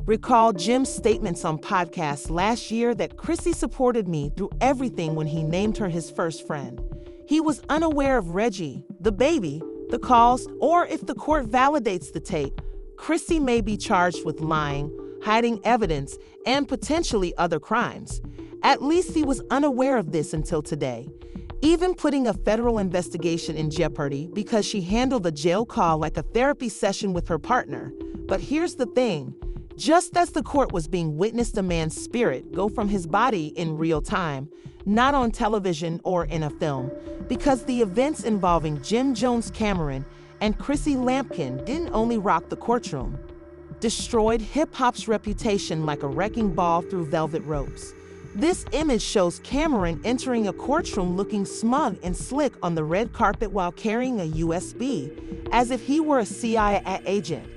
Recall Jim's statements on podcasts last year that Chrissy supported me through everything when he named her his first friend. He was unaware of Reggie, the baby, the calls, or if the court validates the tape, Chrissy may be charged with lying, hiding evidence, and potentially other crimes. At least he was unaware of this until today, even putting a federal investigation in jeopardy because she handled a jail call like a therapy session with her partner. But here's the thing. Just as the court was being witnessed a man's spirit go from his body in real time, not on television or in a film, because the events involving Jim Jones Cameron and Chrissy Lampkin didn't only rock the courtroom, destroyed hip-hop's reputation like a wrecking ball through velvet ropes. This image shows Cameron entering a courtroom looking smug and slick on the red carpet while carrying a USB, as if he were a CIA agent.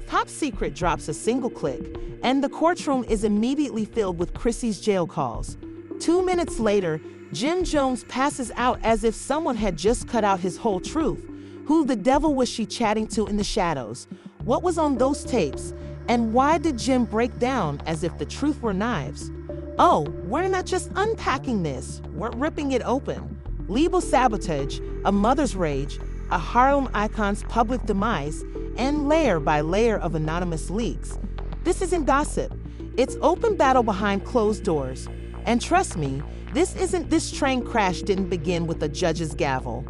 Top Secret drops a single click, and the courtroom is immediately filled with Chrissy's jail calls. 2 minutes later, Jim Jones passes out as if someone had just cut out his whole truth. Who the devil was she chatting to in the shadows? What was on those tapes? And why did Jim break down as if the truth were knives? Oh, we're not just unpacking this, we're ripping it open. Legal sabotage, a mother's rage, a Harlem icon's public demise, and layer by layer of anonymous leaks. This isn't gossip. It's open battle behind closed doors. And trust me, this train crash didn't begin with a judge's gavel.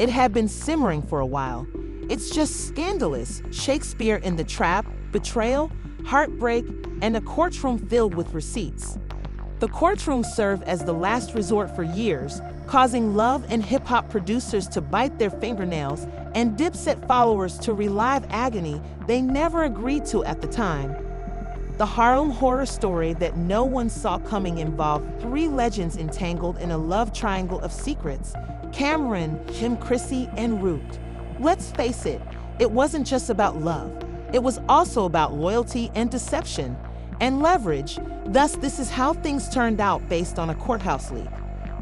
It had been simmering for a while. It's just scandalous. Shakespeare in the trap, betrayal, heartbreak, and a courtroom filled with receipts. The courtroom served as the last resort for years, causing Love and hip-hop producers to bite their fingernails and Dipset followers to relive agony they never agreed to at the time. The Harlem horror story that no one saw coming involved three legends entangled in a love triangle of secrets: Cameron, Jim, Chrissy, and Root. Let's face it, it wasn't just about love. It was also about loyalty and deception and leverage. Thus, this is how things turned out based on a courthouse leak.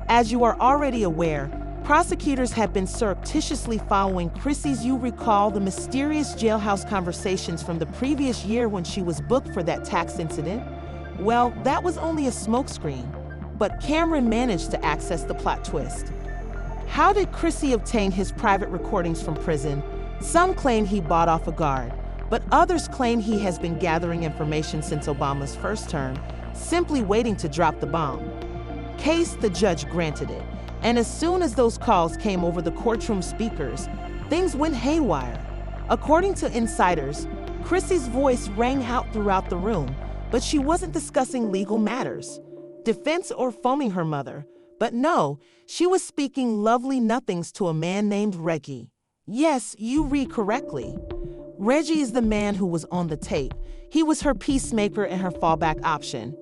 As you are already aware, prosecutors have been surreptitiously following Chrissy's. You recall the mysterious jailhouse conversations from the previous year when she was booked for that tax incident? Well, that was only a smokescreen, but Cameron managed to access the plot twist. How did Chrissy obtain his private recordings from prison? Some claim he bought off a guard, but others claim he has been gathering information since Obama's first term, simply waiting to drop the bomb. Case, the judge granted it, and as soon as those calls came over the courtroom speakers, things went haywire. According to insiders, Chrissy's voice rang out throughout the room, but she wasn't discussing legal matters, defense, or foaming her mother. But no, she was speaking lovely nothings to a man named Reggie. Yes, you read correctly. Reggie is the man who was on the tape. He was her peacemaker and her fallback option.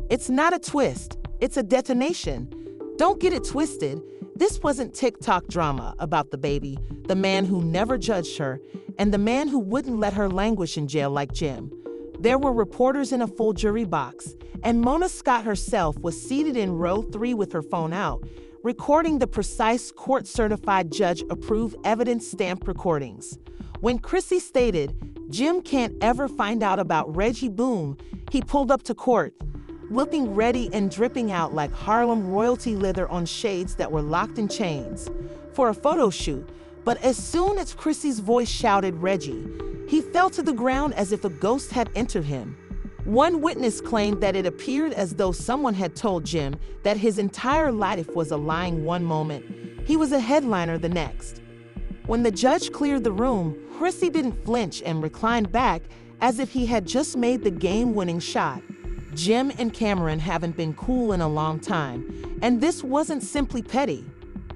It's not a twist, it's a detonation. Don't get it twisted. This wasn't TikTok drama about the baby, the man who never judged her, and the man who wouldn't let her languish in jail like Jim. There were reporters in a full jury box, and Mona Scott herself was seated in row 3 with her phone out, recording the precise court-certified judge-approved evidence-stamped recordings. When Chrissy stated, "Jim can't ever find out about Reggie," boom, he pulled up to court, looking ready and dripping out like Harlem royalty leather on shades that were locked in chains, for a photo shoot. But as soon as Chrissy's voice shouted Reggie, he fell to the ground as if a ghost had entered him. One witness claimed that it appeared as though someone had told Jim that his entire life was a lying one moment, he was a headliner the next. When the judge cleared the room, Chrissy didn't flinch and reclined back as if he had just made the game-winning shot. Jim and Cameron haven't been cool in a long time, and this wasn't simply petty.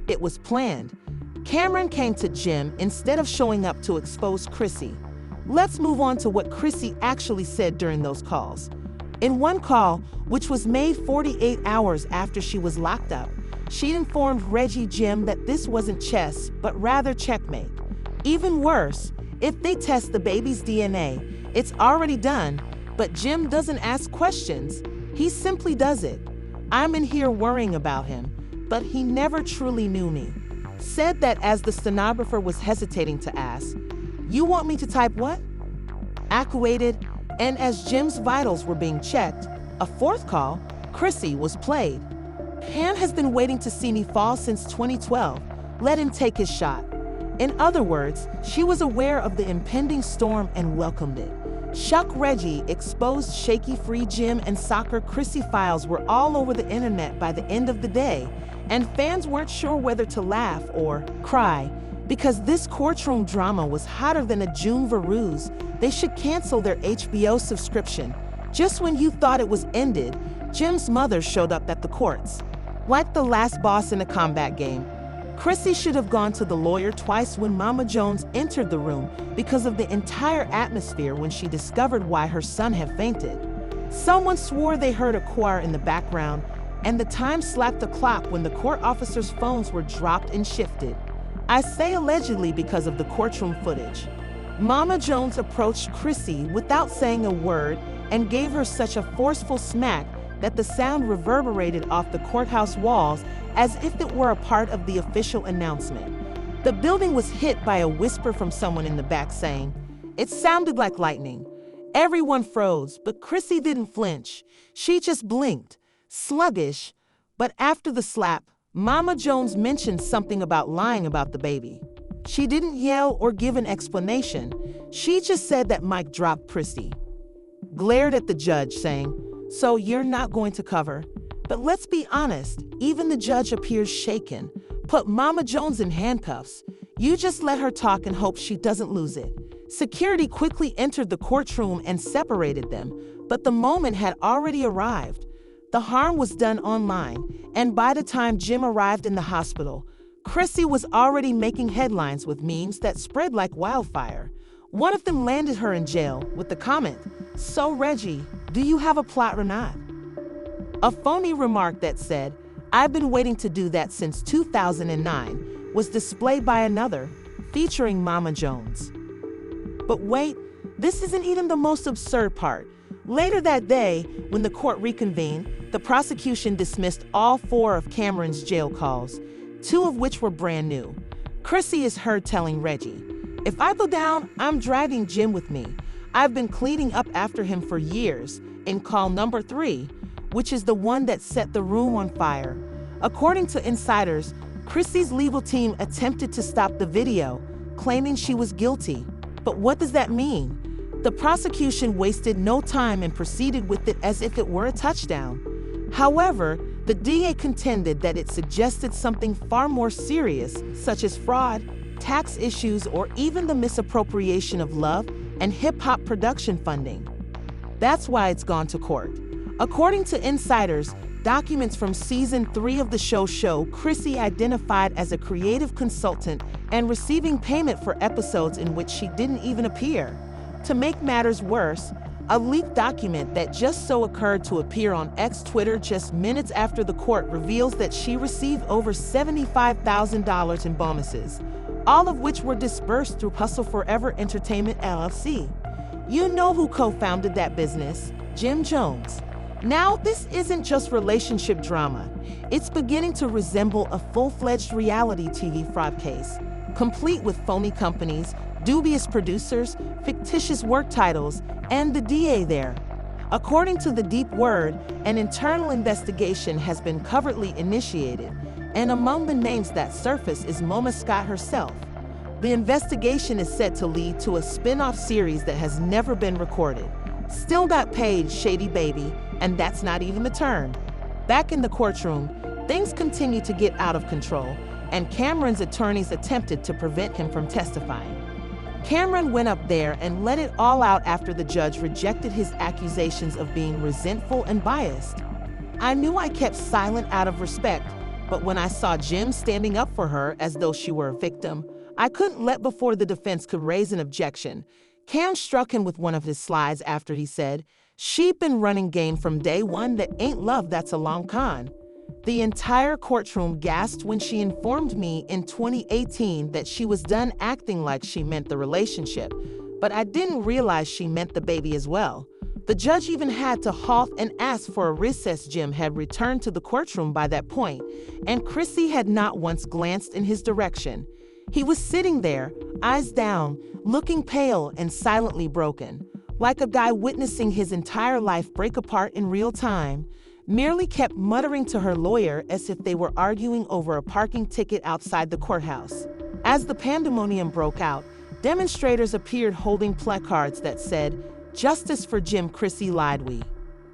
It was planned. Cameron came to Jim instead of showing up to expose Chrissy. Let's move on to what Chrissy actually said during those calls. In one call, which was made 48 hours after she was locked up, she informed Reggie Jim that this wasn't chess, but rather checkmate. Even worse, if they test the baby's DNA, it's already done, but Jim doesn't ask questions. He simply does it. I'm in here worrying about him, but he never truly knew me. Said that as the stenographer was hesitating to ask, "You want me to type what?" Actuated, And as Jim's vitals were being checked, a fourth call, Chrissy, was played. Han has been waiting to see me fall since 2012. Let him take his shot. In other words, she was aware of the impending storm and welcomed it. Shock Reggie exposed shaky-free Jim and soccer Chrissy files were all over the internet by the end of the day, and fans weren't sure whether to laugh or cry. Because this courtroom drama was hotter than a June Veruse, they should cancel their HBO subscription. Just when you thought it was ended, Jim's mother showed up at the courts. Like the last boss in a combat game, Chrissy should have gone to the lawyer twice when Mama Jones entered the room because of the entire atmosphere when she discovered why her son had fainted. Someone swore they heard a choir in the background, and the time slapped the clock when the court officers' phones were dropped and shifted. I say allegedly because of the courtroom footage. Mama Jones approached Chrissy without saying a word and gave her such a forceful smack that the sound reverberated off the courthouse walls as if it were a part of the official announcement. The building was hit by a whisper from someone in the back saying, "It sounded like lightning." Everyone froze, but Chrissy didn't flinch. She just blinked, sluggish. But after the slap, Mama Jones mentioned something about lying about the baby. She didn't yell or give an explanation. She just said that Mike dropped Chrissy. Glared at the judge, saying, "So you're not going to cover?" But let's be honest, even the judge appears shaken. Put Mama Jones in handcuffs. You just let her talk and hope she doesn't lose it. Security quickly entered the courtroom and separated them, but the moment had already arrived. The harm was done online, and by the time Jim arrived in the hospital, Chrissy was already making headlines with memes that spread like wildfire. One of them landed her in jail with the comment, "So Reggie, do you have a plot or not?" A phony remark that said, "I've been waiting to do that since 2009, was displayed by another, featuring Mama Jones. But wait, this isn't even the most absurd part. Later that day, when the court reconvened, the prosecution dismissed all 4 of Cameron's jail calls, 2 of which were brand new. Chrissy is heard telling Reggie, "If I go down, I'm dragging Jim with me. I've been cleaning up after him for years," in call number 3, which is the one that set the room on fire. According to insiders, Chrissy's legal team attempted to stop the video, claiming she was guilty. But what does that mean? The prosecution wasted no time and proceeded with it as if it were a touchdown. However, the DA contended that it suggested something far more serious, such as fraud, tax issues, or even the misappropriation of love and hip-hop production funding. That's why it's gone to court. According to insiders, documents from season 3 of the show show Chrissy identified as a creative consultant and receiving payment for episodes in which she didn't even appear. To make matters worse, a leaked document that just so occurred to appear on X Twitter just minutes after the court reveals that she received over $75,000 in bonuses, all of which were dispersed through Hustle Forever Entertainment LLC. You know who co-founded that business, Jim Jones. Now, this isn't just relationship drama. It's beginning to resemble a full-fledged reality TV fraud case, complete with phony companies, dubious producers, fictitious work titles, and the DA there. According to the Deep Word, an internal investigation has been covertly initiated, and among the names that surface is Moma Scott herself. The investigation is set to lead to a spin-off series that has never been recorded. Still got paid, Shady Baby, and that's not even the turn. Back in the courtroom, things continue to get out of control, and Cameron's attorneys attempted to prevent him from testifying. Cameron went up there and let it all out after the judge rejected his accusations of being resentful and biased. I knew I kept silent out of respect, but when I saw Jim standing up for her as though she were a victim, I couldn't let before the defense could raise an objection. Cam struck him with one of his slides after he said, "She'd been running game from day one that ain't love, that's a long con." The entire courtroom gasped when she informed me in 2018 that she was done acting like she meant the relationship, but I didn't realize she meant the baby as well. The judge even had to halt and ask for a recess. Jim had returned to the courtroom by that point, and Chrissy had not once glanced in his direction. He was sitting there, eyes down, looking pale and silently broken. like a guy witnessing his entire life break apart in real time, merely kept muttering to her lawyer as if they were arguing over a parking ticket outside the courthouse. As the pandemonium broke out, demonstrators appeared holding placards that said, "Justice for Jim, Chrissy lied we."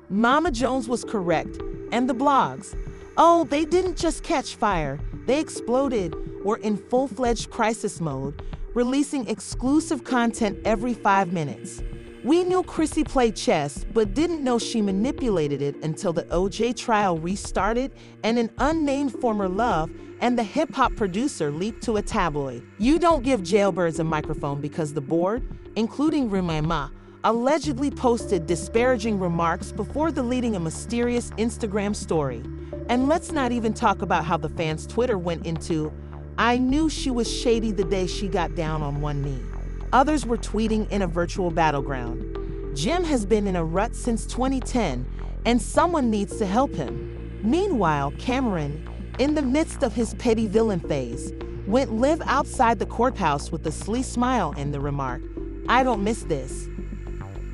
Mama Jones was correct, and the blogs, oh, they didn't just catch fire, they exploded, were in full-fledged crisis mode, releasing exclusive content every 5 minutes. We knew Chrissy played chess, but didn't know she manipulated it until the OJ trial restarted and an unnamed former love and the hip-hop producer leaped to a tabloid. You don't give jailbirds a microphone because the board, including Rumema, allegedly posted disparaging remarks before deleting a mysterious Instagram story. And let's not even talk about how the fans' Twitter went into, "I knew she was shady the day she got down on one knee." Others were tweeting in a virtual battleground. Jim has been in a rut since 2010, and someone needs to help him. Meanwhile, Cameron, in the midst of his petty villain phase, went live outside the courthouse with a sly smile and the remark, "I don't miss this."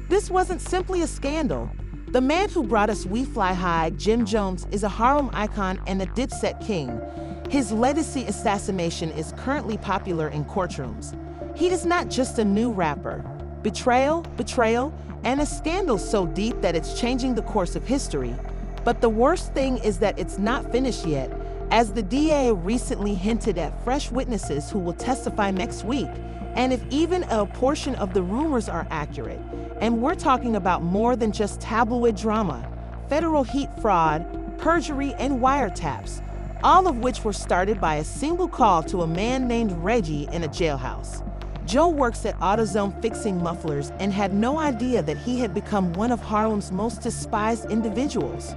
This wasn't simply a scandal. The man who brought us We Fly High, Jim Jones, is a Harlem icon and a Dipset king. His legacy assassination is currently popular in courtrooms. He is not just a new rapper. Betrayal, and a scandal so deep that it's changing the course of history. But the worst thing is that it's not finished yet, as the DA recently hinted at fresh witnesses who will testify next week. And if even a portion of the rumors are accurate, and we're talking about more than just tabloid drama, federal heat fraud, perjury, and wiretaps, all of which were started by a single call to a man named Reggie in a jailhouse. Joe works at AutoZone fixing mufflers and had no idea that he had become one of Harlem's most despised individuals.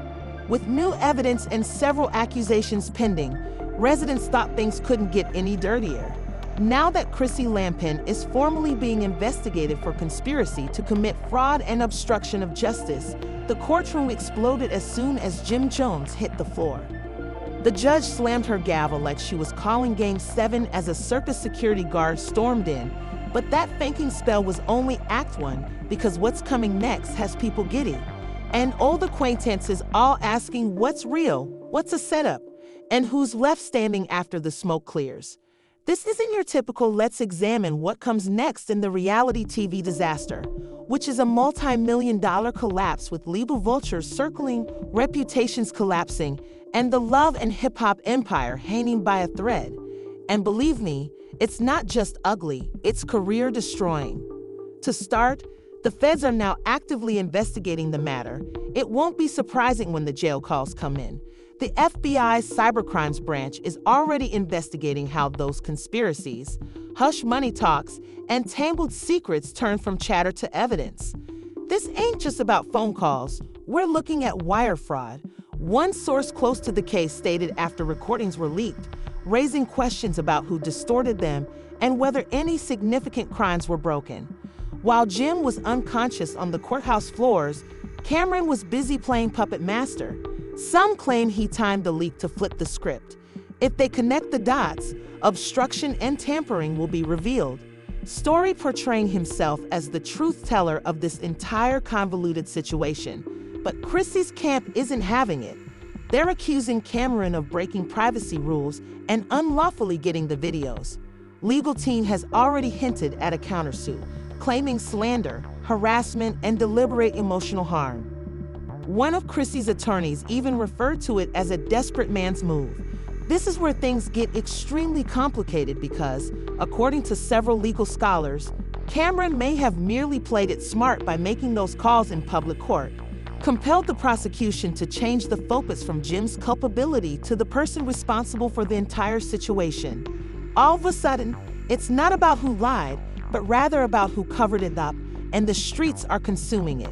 With new evidence and several accusations pending, residents thought things couldn't get any dirtier. Now that Chrissy Lampkin is formally being investigated for conspiracy to commit fraud and obstruction of justice, the courtroom exploded as soon as Jim Jones hit the floor. The judge slammed her gavel like she was calling Game 7 as a circus security guard stormed in, but that faking spell was only Act 1 because what's coming next has people giddy. And old acquaintances all asking what's real, what's a setup, and who's left standing after the smoke clears. This isn't your typical let's examine what comes next in the reality TV disaster, which is a multi-million-dollar collapse with legal vultures circling, reputations collapsing, and the love and hip-hop empire hanging by a thread. And believe me, it's not just ugly, it's career-destroying. To start, the feds are now actively investigating the matter. It won't be surprising when the jail calls come in. The FBI's cybercrimes branch is already investigating how those conspiracies, hush money talks, and tangled secrets turn from chatter to evidence. This ain't just about phone calls. We're looking at wire fraud. One source close to the case stated after recordings were leaked, raising questions about who distorted them and whether any significant crimes were broken. While Jim was unconscious on the courthouse floors, Cameron was busy playing puppet master. Some claim he timed the leak to flip the script. If they connect the dots, obstruction and tampering will be revealed. Story portraying himself as the truth teller of this entire convoluted situation. But Chrissy's camp isn't having it. They're accusing Cameron of breaking privacy rules and unlawfully getting the videos. Legal team has already hinted at a countersuit, claiming slander, harassment, and deliberate emotional harm. One of Chrissy's attorneys even referred to it as a desperate man's move. This is where things get extremely complicated because, according to several legal scholars, Cameron may have merely played it smart by making those calls in public court, compelled the prosecution to change the focus from Jim's culpability to the person responsible for the entire situation. All of a sudden, it's not about who lied, but rather about who covered it up, and the streets are consuming it.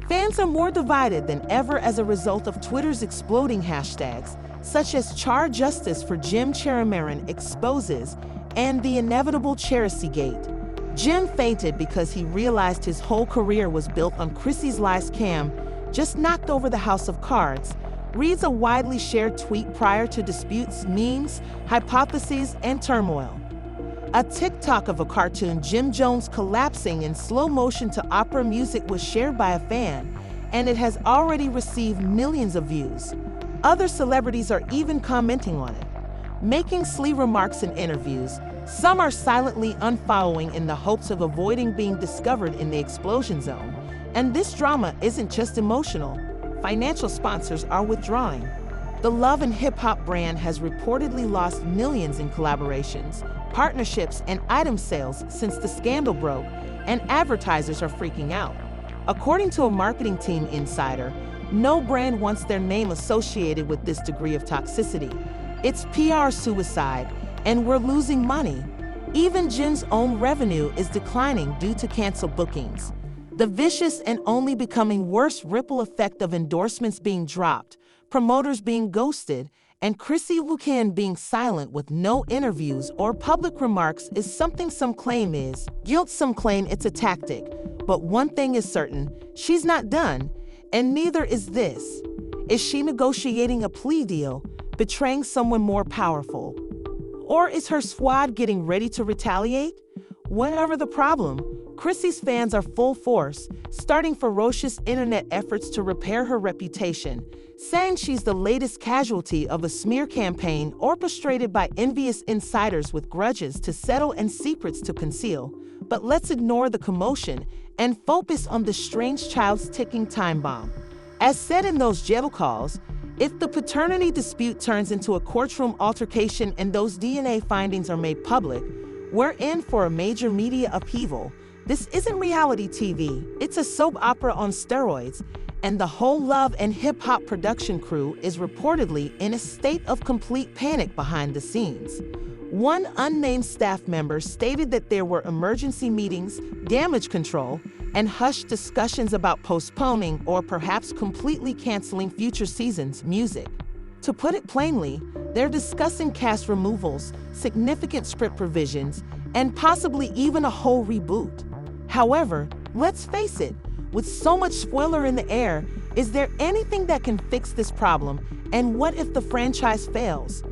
Fans are more divided than ever as a result of Twitter's exploding hashtags, such as Char Justice for Jim Cheramarin exposes and the inevitable Cherasy Gate. Jim fainted because he realized his whole career was built on Chrissy's lies. Cam just knocked over the house of cards, reads a widely shared tweet prior to disputes, memes, hypotheses, and turmoil. A TikTok of a cartoon Jim Jones collapsing in slow motion to opera music was shared by a fan, and it has already received millions of views. Other celebrities are even commenting on it, making sly remarks in interviews. Some are silently unfollowing in the hopes of avoiding being discovered in the explosion zone. And this drama isn't just emotional. Financial sponsors are withdrawing. The Love and Hip Hop brand has reportedly lost millions in collaborations, partnerships, and item sales since the scandal broke, and advertisers are freaking out. According to a marketing team insider, no brand wants their name associated with this degree of toxicity. It's PR suicide, and we're losing money. Even Jim's own revenue is declining due to canceled bookings. The vicious and only becoming worse ripple effect of endorsements being dropped, promoters being ghosted, and Chrissy Lampkin being silent with no interviews or public remarks is something some claim is guilt, some claim it's a tactic. But one thing is certain, she's not done, and neither is this. Is she negotiating a plea deal, betraying someone more powerful? Or is her squad getting ready to retaliate? Whatever the problem, Chrissy's fans are full force, starting ferocious internet efforts to repair her reputation, saying she's the latest casualty of a smear campaign orchestrated by envious insiders with grudges to settle and secrets to conceal. But let's ignore the commotion and focus on the strange child's ticking time bomb. As said in those jail calls, if the paternity dispute turns into a courtroom altercation and those DNA findings are made public, we're in for a major media upheaval. This isn't reality TV, it's a soap opera on steroids, and the whole Love and Hip Hop production crew is reportedly in a state of complete panic behind the scenes. One unnamed staff member stated that there were emergency meetings, damage control, and hushed discussions about postponing or perhaps completely canceling future seasons' music. To put it plainly, they're discussing cast removals, significant script revisions, and possibly even a whole reboot. However, let's face it, with so much spoiler in the air, is there anything that can fix this problem? And what if the franchise fails?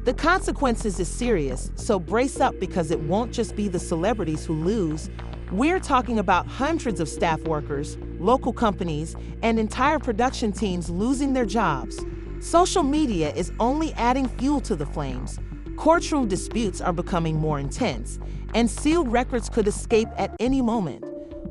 The consequences is serious, so brace up because it won't just be the celebrities who lose. We're talking about hundreds of staff workers, local companies, and entire production teams losing their jobs. Social media is only adding fuel to the flames. Courtroom disputes are becoming more intense, and sealed records could escape at any moment.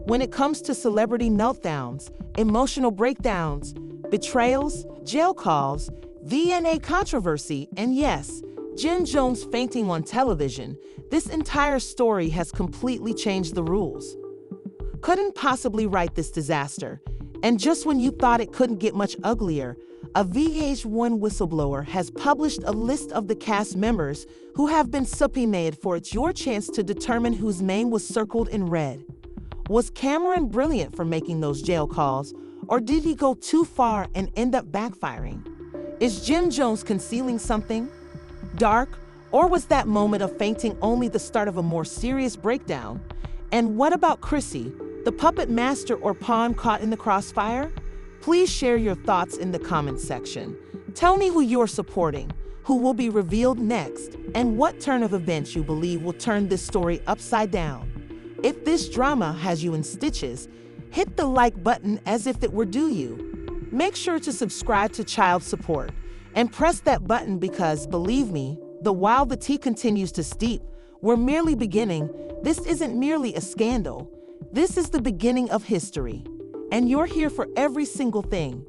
When it comes to celebrity meltdowns, emotional breakdowns, betrayals, jail calls, DNA controversy, and yes, Jim Jones fainting on television, this entire story has completely changed the rules. Couldn't possibly write this disaster, and just when you thought it couldn't get much uglier, a VH1 whistleblower has published a list of the cast members who have been subpoenaed for it's your chance to determine whose name was circled in red. Was Cameron brilliant for making those jail calls, or did he go too far and end up backfiring? Is Jim Jones concealing something dark, or was that moment of fainting only the start of a more serious breakdown? And what about Chrissy, the puppet master or pawn caught in the crossfire? Please share your thoughts in the comments section. Tell me who you're supporting, who will be revealed next, and what turn of events you believe will turn this story upside down. If this drama has you in stitches, hit the like button as if it were due you. Make sure to subscribe to Child Support and press that button because, believe me, while the tea continues to steep, we're merely beginning. This isn't merely a scandal. This is the beginning of history. And you're here for every single thing.